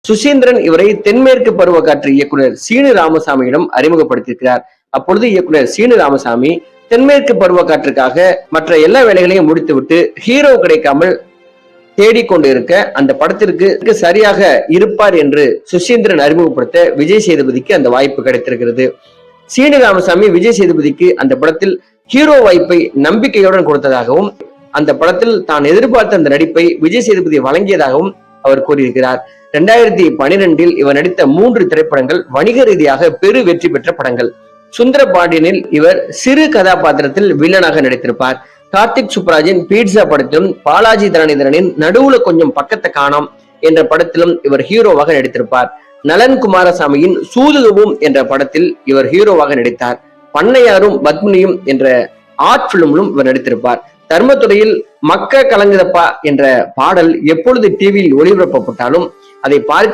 சுசீந்திரன் இவரை தென்மேற்கு பருவக்காற்று இயக்குனர் சீனு ராமசாமியிடம் அறிமுகப்படுத்தியிருக்கிறார். அப்பொழுது இயக்குனர் சீனு ராமசாமி தென்மேற்கு பருவக்காற்றுக்காக மற்ற எல்லா வேலைகளையும் முடித்துவிட்டு ஹீரோ கிடைக்காமல் தேடிக்கொண்டு இருக்க அந்த படத்திற்கு சரியாக இருப்பார் என்று சுசீந்திரன் அறிமுகப்படுத்த விஜய் சேதுபதிக்கு அந்த வாய்ப்பு கிடைத்திருக்கிறது. சீனு ராமசாமி விஜய் சேதுபதிக்கு அந்த படத்தில் ஹீரோ வாய்ப்பை நம்பிக்கையுடன் கொடுத்ததாகவும் அந்த படத்தில் தான் எதிர்பார்த்த அந்த நடிப்பை விஜய் சேதுபதி வழங்கியதாகவும் அவர் கூறியிருக்கிறார். 2012 இவர் நடித்த 3 திரைப்படங்கள் வணிக ரீதியாக பெரு வெற்றி பெற்ற படங்கள். சுந்தரபாண்டியனில் இவர் சிறு கதாபாத்திரத்தில் வில்லனாக நடித்திருப்பார். கார்த்திக் சுப்ராஜின் பீட்சா படத்திலும் பாலாஜி தரணிதரனின் நடுவுல கொஞ்சம் பக்கத்தை காணோம் என்ற படத்திலும் இவர் ஹீரோவாக நடித்திருப்பார். நலன் குமாரசாமியின் சூதுகவும் என்ற படத்தில் இவர் ஹீரோவாக நடித்தார். பண்ணையாரும் பத்மினியும் என்ற ஆர்ட் பிலிமிலும் இவர் நடித்திருப்பார். தர்மத்துறையில் மக்க கலங்குதப்பா என்ற பாடல் எப்பொழுது டிவியில் ஒளிபரப்பப்பட்டாலும் அதை பார்க்க